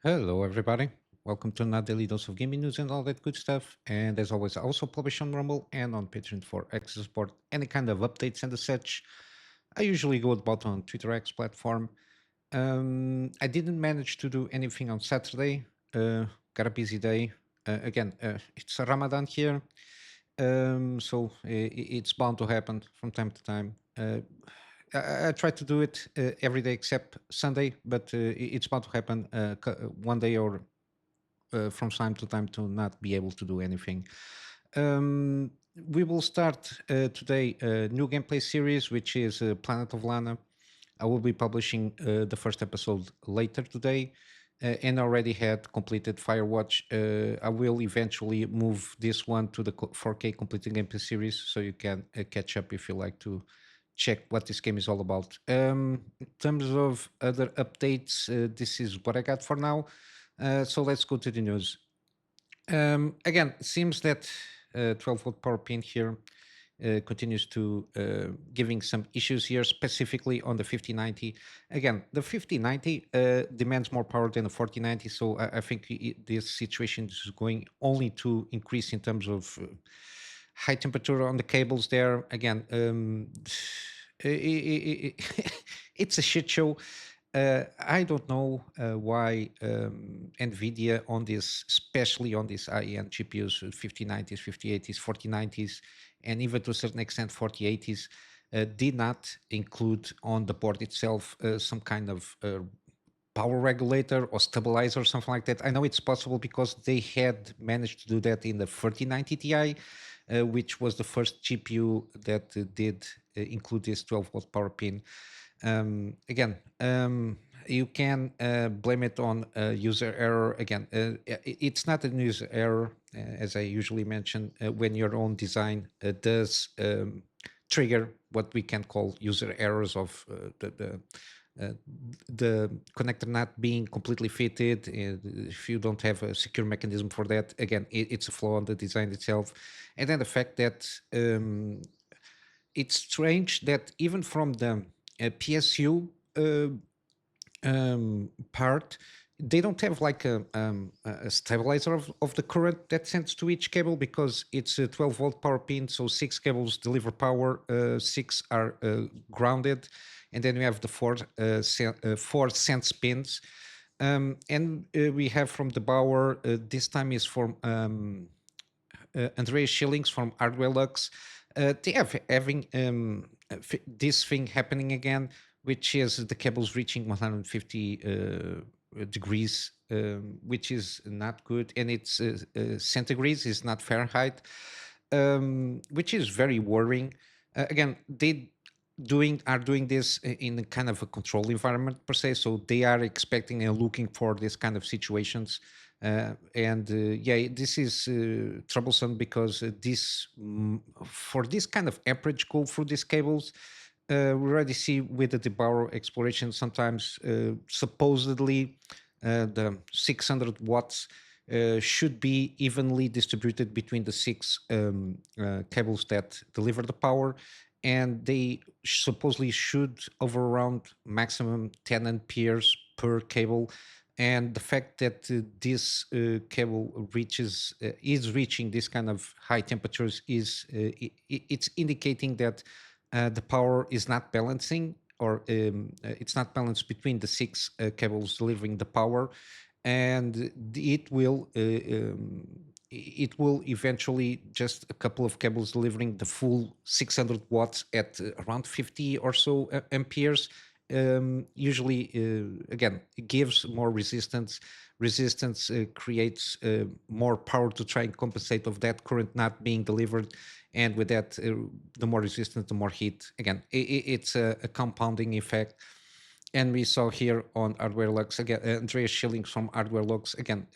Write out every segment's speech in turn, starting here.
Hello, everybody. Welcome to another daily dose of gaming news and all that good stuff. And as always, I also publish on Rumble and on Patreon for access support, any kind of updates and the such. I usually go about on Twitter X platform. I didn't manage to do anything on Saturday. Got a busy day. It's a Ramadan here, it's bound to happen from time to time. I try to do it every day except Sunday, but it's bound to happen one day or from time to time to not be able to do anything. We will start today a new gameplay series, which is Planet of Lana. I will be publishing the first episode later today and already had completed Firewatch. I will eventually move this one to the 4K completed gameplay series so you can catch up if you like to check what this game is all about. In terms of other updates, this is what I got for now. So let's go to the news. Again, it seems that 12-volt power pin here continues to giving some issues here, specifically on the 5090. Again, the 5090 demands more power than the 4090, so I think this situation is going only to increase in terms of high temperature on the cables there. Again, it's a shit show. I don't know why NVIDIA on this, especially on these high-end GPUs, 5090s, 5080s, 4090s, and even to a certain extent 4080s, did not include on the board itself some kind of power regulator or stabilizer or something like that. I know it's possible because they had managed to do that in the 3090 Ti, which was the first GPU that did include this 12-volt power pin. You can blame it on user error. Again, it's not a user error, as I usually mention, when your own design does trigger what we can call user errors of the connector not being completely fitted. If you don't have a secure mechanism for that, again, it's a flaw in the design itself. And then the fact that it's strange that even from the PSU part, they don't have like a stabilizer of the current that sends to each cable because it's a 12-volt power pin. So 6 cables deliver power, 6 are grounded, and then we have the four sense pins. We have from the Bauer, this time is from Andreas Schillings from Hardware Lux. They have having this thing happening again, which is the cables reaching 150 degrees, which is not good, and it's centigrades, is not Fahrenheit, which is very worrying. Again, they are doing this in a kind of a control environment per se, so they are expecting and looking for this kind of situations. This is troublesome because for this kind of amperage go through these cables, we already see with the Bauer exploration sometimes supposedly the 600 watts should be evenly distributed between the 6 cables that deliver the power, and they supposedly should over around maximum 10 amperes per cable. And the fact that this cable is reaching this kind of high temperatures it's indicating that the power is not balancing, or it's not balanced between the 6 cables delivering the power, and it will eventually just a couple of cables delivering the full 600 watts at around 50 or so amperes. Usually, again, it gives more resistance. Resistance creates more power to try and compensate of that current not being delivered, and with that, the more resistance, the more heat. Again, it's a compounding effect. And we saw here on Hardware Lux again, Andreas Schillings from Hardware Lux again.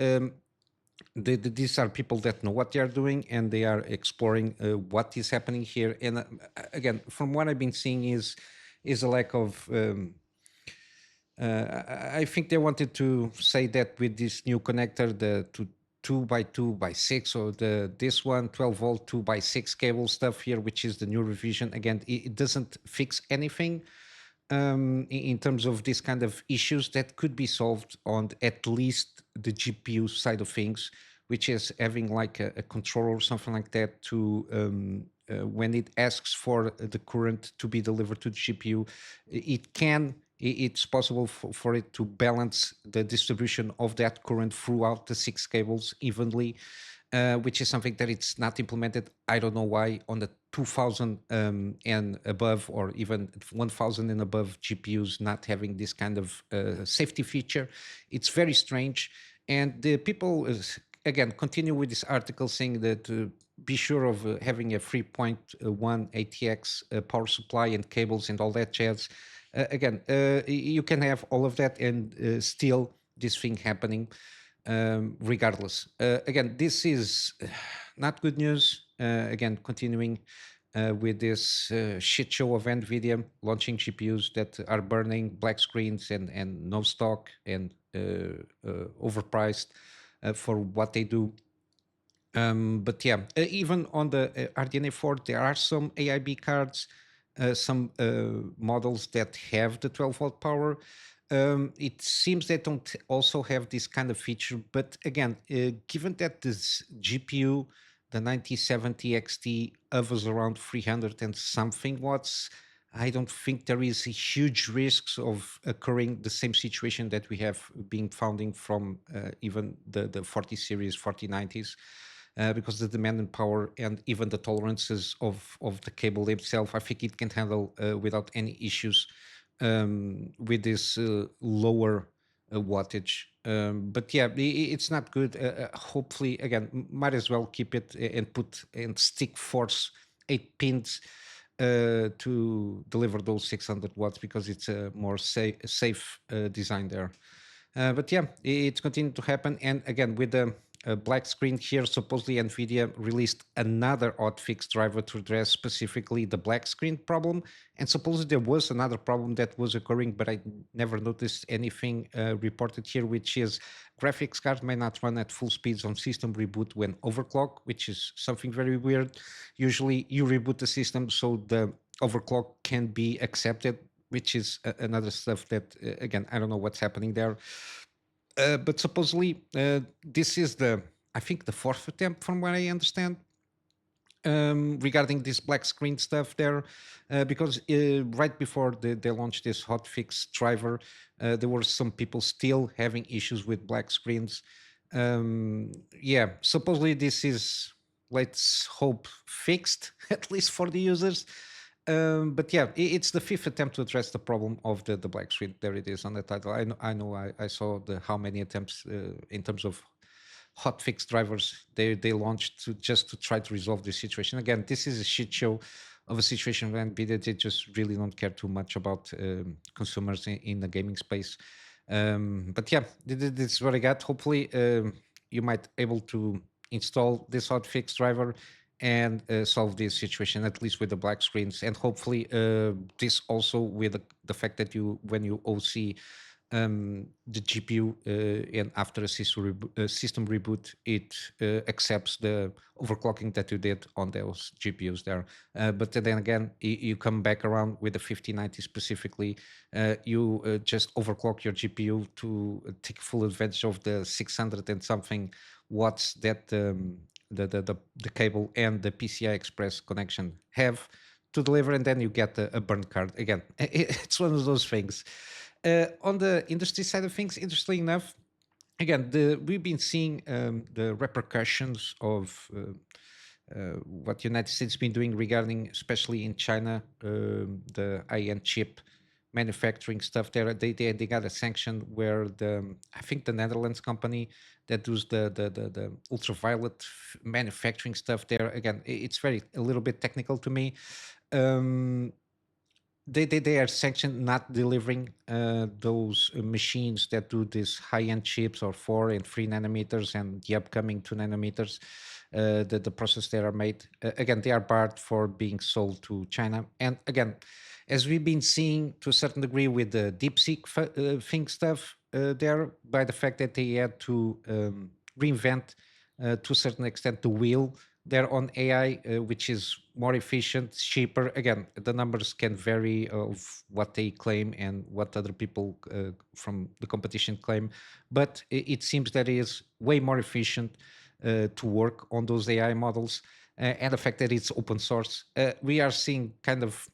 These are people that know what they are doing, and they are exploring what is happening here. And again, from what I've been seeing is a lack of. I think they wanted to say that with this new connector, the 2x2x6, or this one 12-volt 2x6 cable stuff here, which is the new revision. Again, it doesn't fix anything. in terms of this kind of issues that could be solved on at least the GPU side of things, which is having like a controller or something like that to when it asks for the current to be delivered to the GPU, it can. It's possible for it to balance the distribution of that current throughout the six cables evenly, which is something that it's not implemented. I don't know why on the 2000 and above, or even 1000 and above GPUs not having this kind of safety feature. It's very strange. And the people, again, continue with this article saying that be sure of having a 3.1 ATX power supply and cables and all that jazz. Again, you can have all of that and still this thing happening regardless. Again, this is not good news. Again, continuing with this shit show of NVIDIA launching GPUs that are burning black screens and no stock and overpriced for what they do. But yeah, even on the RDNA 4, there are some AIB cards, some models that have the 12-volt power. It seems they don't also have this kind of feature. But again, given that this GPU, the 9070 XT, hovers around 300 and something watts, I don't think there is a huge risks of occurring the same situation that we have been founding from even the 40 series, 4090s, because the demand and power and even the tolerances of the cable itself, I think it can handle without any issues with this lower wattage. But yeah, it's not good. Hopefully, again, might as well keep it and put and stick force 8 pins to deliver those 600 watts because it's a more safe design there. But yeah, it's continuing to happen. And again, with the black screen here, supposedly NVIDIA released another hotfix driver to address specifically the black screen problem. And supposedly there was another problem that was occurring, but I never noticed anything reported here, which is graphics cards may not run at full speeds on system reboot when overclock, which is something very weird. Usually you reboot the system so the overclock can be accepted, which is another stuff that again I don't know what's happening there. But supposedly this is the, I think, the fourth attempt from what I understand regarding this black screen stuff there, because right before they launched this hotfix driver, there were some people still having issues with black screens. Yeah, supposedly this is, let's hope, fixed at least for the users. But yeah, it's the fifth attempt to address the problem of the black screen. There it is on the title. I saw the how many attempts in terms of hotfix drivers they launched to just to try to resolve this situation. Again, this is a shit show of a situation where NVIDIA they just really don't care too much about consumers in the gaming space. But yeah, this is what I got. Hopefully, you might able to install this hotfix driver and solve this situation at least with the black screens, and hopefully this also with the fact that you when you OC the GPU and after a system reboot, it accepts the overclocking that you did on those GPUs there. But then again, you come back around with the 5090 specifically, you just overclock your GPU to take full advantage of the 600 and something watts that the cable and the PCI Express connection have to deliver, and then you get a burn card again. It's one of those things. On the industry side of things, interestingly enough, again, we've been seeing the repercussions of what United States been doing regarding, especially in China, the high-end chip manufacturing stuff there. They got a sanction where the, I think the Netherlands company that does the ultraviolet manufacturing stuff there. Again, it's very a little bit technical to me. Um, they are sanctioned not delivering those machines that do these high-end chips or 4 and 3 nanometers and the upcoming 2 nanometers. The process they are made, again, they are barred for being sold to China. And again, as we've been seeing to a certain degree with the DeepSeek thing stuff there, by the fact that they had to reinvent to a certain extent the wheel their own AI, which is more efficient, cheaper. Again, the numbers can vary of what they claim and what other people from the competition claim, but it seems that it is way more efficient to work on those AI models. And the fact that it's open source, we are seeing kind of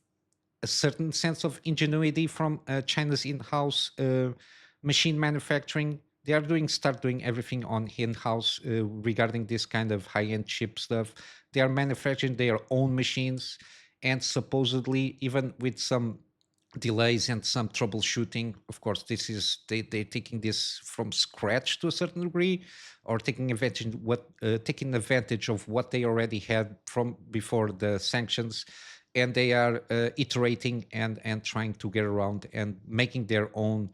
a certain sense of ingenuity from China's in-house machine manufacturing. They are start doing everything on in-house regarding this kind of high-end chip stuff. They are manufacturing their own machines, and supposedly even with some delays and some troubleshooting. Of course, this is they're taking this from scratch to a certain degree, or taking advantage of what they already had from before the sanctions, and they are iterating and trying to get around and making their own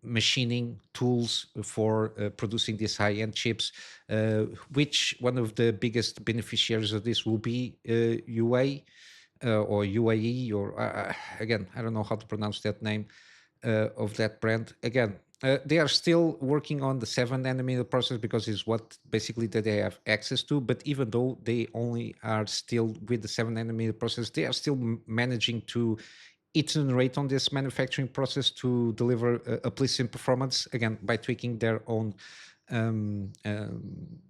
machining tools for producing these high-end chips, which one of the biggest beneficiaries of this will be UA, or UAE, or again, I don't know how to pronounce that name of that brand. Again, they are still working on the 7 nanometer process because it's what basically that they have access to. But even though they only are still with the 7 nanometer process, they are still managing to iterate on this manufacturing process to deliver a pleasing performance, again by tweaking their own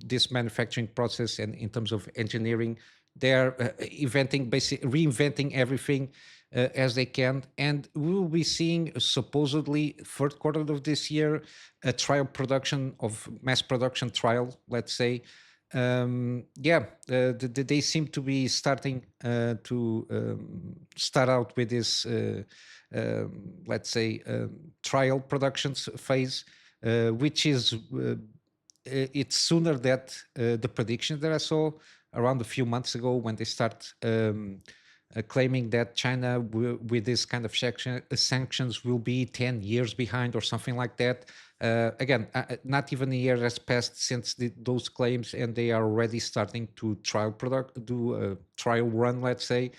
this manufacturing process. And in terms of engineering, they're reinventing everything as they can. And we will be seeing supposedly third quarter of this year a trial production of mass production trial, let's say. They seem to be starting to start out with this let's say trial productions phase, which is it's sooner that the prediction that I saw around a few months ago, when they start claiming that China with this kind of sanctions will be 10 years behind or something like that. Again, not even a year has passed since those claims, and they are already starting to do a trial run, let's say.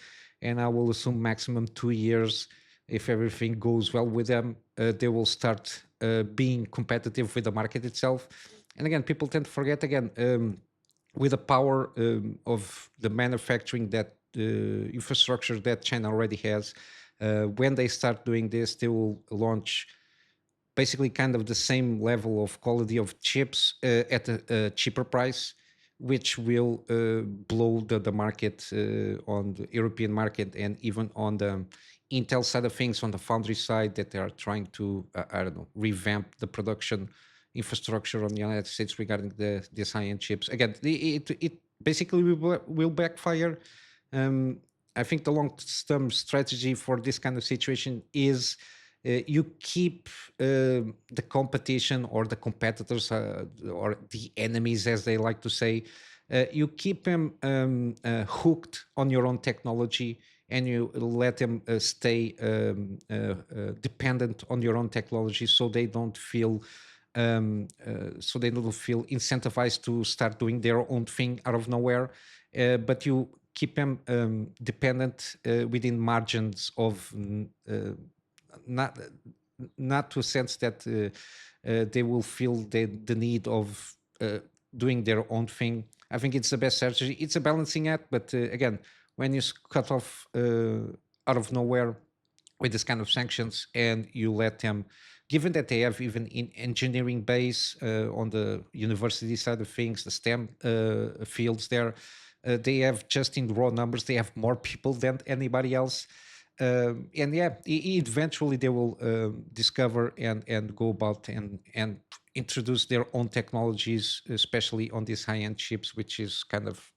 And I will assume maximum 2 years, if everything goes well with them, they will start being competitive with the market itself. And again, people tend to forget again. With the power of the manufacturing that infrastructure that China already has, when they start doing this, they will launch basically kind of the same level of quality of chips at a cheaper price, which will blow the market on the European market, and even on the Intel side of things, on the foundry side, that they are trying to, I don't know, revamp the production infrastructure on the United States regarding these high-end chips. Again, it basically will backfire. Um, I think the long-term strategy for this kind of situation is you keep the competition, or the competitors, or the enemies, as they like to say, you keep them hooked on your own technology, and you let them stay dependent on your own technology, so they don't feel incentivized to start doing their own thing out of nowhere. But you keep them dependent within margins of not not to a sense that they will feel the need of doing their own thing. I think it's the best strategy. It's a balancing act, but again, when you cut off out of nowhere with this kind of sanctions, and you let them, given that they have even in engineering base on the university side of things, the STEM fields there, they have, just in raw numbers, they have more people than anybody else. And yeah, eventually they will discover and go about and introduce their own technologies, especially on these high-end chips, which is kind of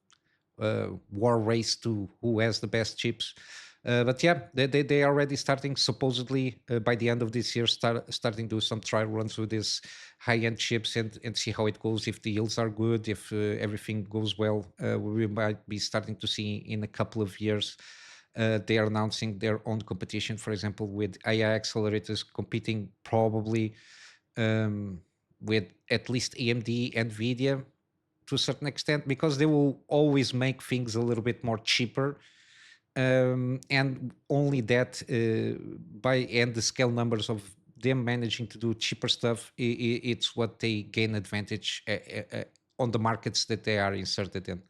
war race to who has the best chips. But yeah, they are already starting, supposedly by the end of this year, starting to do some trial runs with these high-end chips, and see how it goes. If the yields are good, if everything goes well, we might be starting to see in a couple of years they are announcing their own competition, for example, with AI accelerators competing probably um, with at least AMD, NVIDIA, to a certain extent, because they will always make things a little bit more cheaper. And only that, by and the scale numbers of them managing to do cheaper stuff, it's what they gain advantage on the markets that they are inserted in.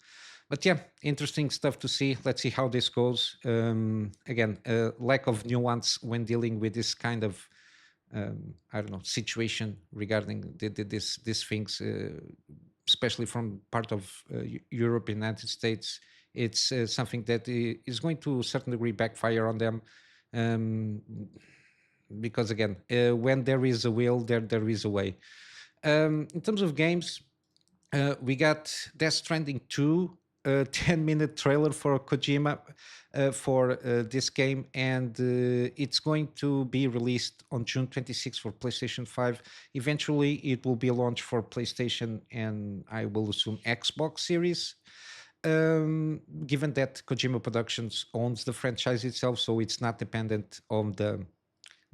But yeah, interesting stuff to see. Let's see how this goes. Again, lack of nuance when dealing with this kind of I don't know situation regarding these things, especially from part of Europe, United States. It's something that is going to a certain degree backfire on them, um, because again, when there is a will, there is a way. In terms of games, we got Death Stranding 2, a 10-minute trailer for Kojima for this game, and it's going to be released on June 26th for PlayStation 5. Eventually, it will be launched for PlayStation and I will assume Xbox Series. Given that Kojima Productions owns the franchise itself, so it's not dependent on the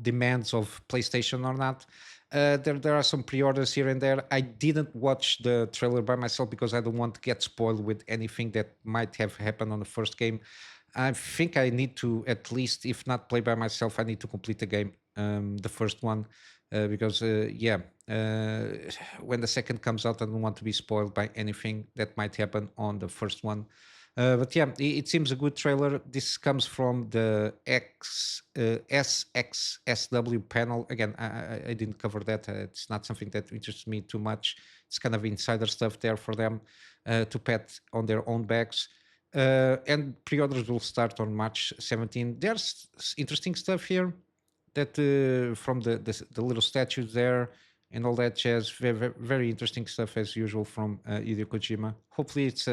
demands of PlayStation or not. There are some pre-orders here and there. I didn't watch the trailer by myself because I don't want to get spoiled with anything that might have happened on the first game. I think I need to at least, if not play by myself, I need to complete the game, the first one, because yeah, when the second comes out, I don't want to be spoiled by anything that might happen on the first one. But yeah, it seems a good trailer. This comes from the SXSW panel. Again, I didn't cover that. It's not something that interests me too much. It's kind of insider stuff there for them to pat on their own backs. And pre-orders will start on March 17. There's interesting stuff here that from the little statues there and all that jazz. Very, very interesting stuff as usual from Hideo Kojima. Hopefully, it's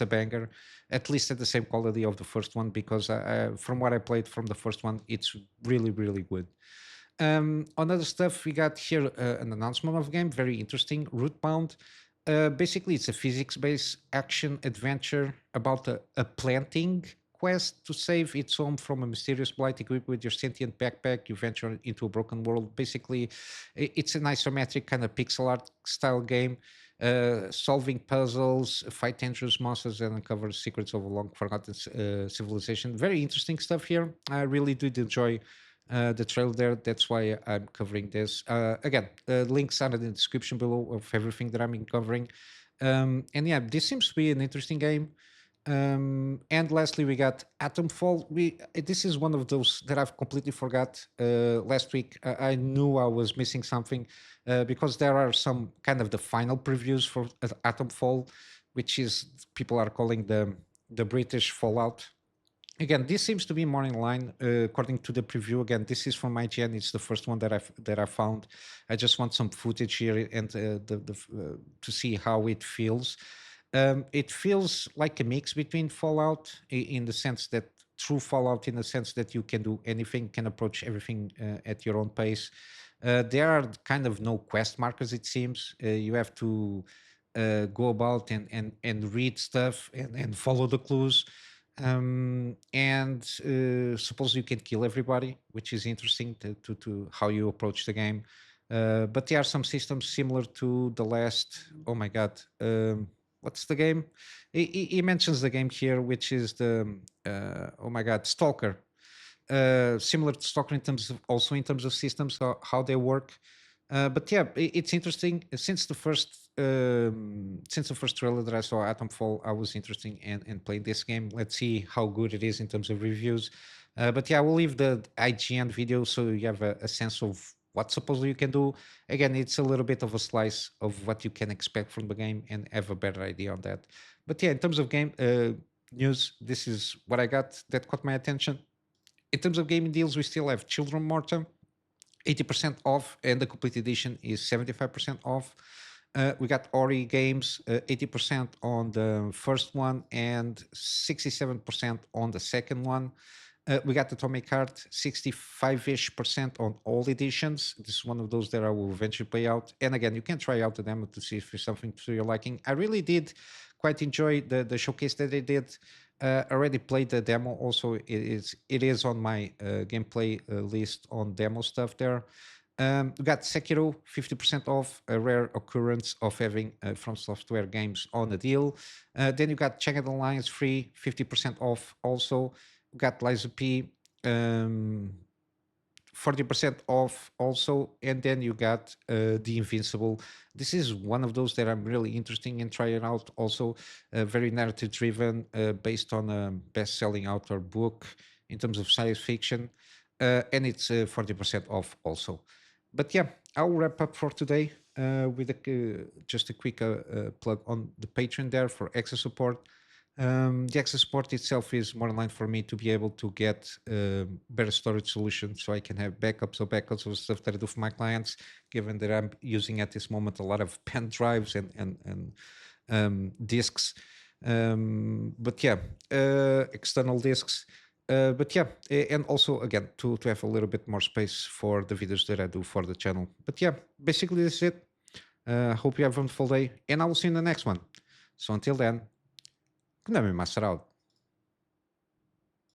a banger, at least at the same quality of the first one, because from what I played from the first one, it's really, really good. On other stuff, we got here an announcement of a game, very interesting, Rootbound. Basically, it's a physics-based action adventure about a planting quest to save its home from a mysterious blight. Equipped with your sentient backpack, you venture into a broken world. Basically, it's an isometric kind of pixel art style game, solving puzzles, fight dangerous monsters, and uncover secrets of a long forgotten civilization. Very interesting stuff here. I really did enjoy the trailer there. That's why I'm covering this. Again, links are in the description below of everything that I'm covering. And yeah, this seems to be an interesting game. And lastly, we got Atomfall. This is one of those that I've completely forgot. Last week, I knew I was missing something because there are some kind of the final previews for Atomfall, which is people are calling the British Fallout. Again, this seems to be more in line according to the preview. Again, this is from IGN. It's the first one that I found. I just want some footage here and to see how it feels. It feels like a mix between Fallout in the sense that true Fallout, in the sense that you can do anything, can approach everything at your own pace. There are kind of no quest markers. It seems you have to go about and read stuff and follow the clues. And suppose you can kill everybody, which is interesting to how you approach the game. But there are some systems similar to the last. Oh my god, what's the game? He mentions the game here, which is the oh my god, Stalker. Similar to Stalker in terms of also in terms of systems, how they work. But yeah, it's interesting. Since the first trailer that I saw, Atomfall, I was interested in playing this game. Let's see how good it is in terms of reviews. But yeah, I will leave the IGN video so you have a sense of what supposedly you can do. Again, it's a little bit of a slice of what you can expect from the game and have a better idea on that. But yeah, in terms of game news, this is what I got that caught my attention. In terms of gaming deals, we still have Children Morta, 80% off, and the complete edition is 75% off. We got Ori games, 80% on the first one and 67% on the second one. We got Atomic Heart, 65-ish percent on all editions. This is one of those that I will eventually play out. And again, you can try out the demo to see if there's something to your liking. I really did quite enjoy the showcase that they did. Already played the demo. Also, it is on my gameplay list on demo stuff there. We got Sekiro, 50% off, a rare occurrence of having From Software games on a deal. Then you got Jagged Alliance free, 50% off also. We got Liza P, 40% off also, and then you got the Invincible. This is one of those that I'm really interested in trying out. Also, very narrative driven, based on a best-selling author book in terms of science fiction, and it's 40% off also. But yeah, I'll wrap up for today with just a quick plug on the Patreon there for access support. The access support itself is more in line for me to be able to get better storage solutions so I can have backups of stuff that I do for my clients, given that I'm using at this moment a lot of pen drives and disks. But yeah, external disks. But yeah, and also again to have a little bit more space for the videos that I do for the channel. But yeah, basically this is it. Hope you have a wonderful day, and I will see you in the next one. So until then, Kunamy Master out.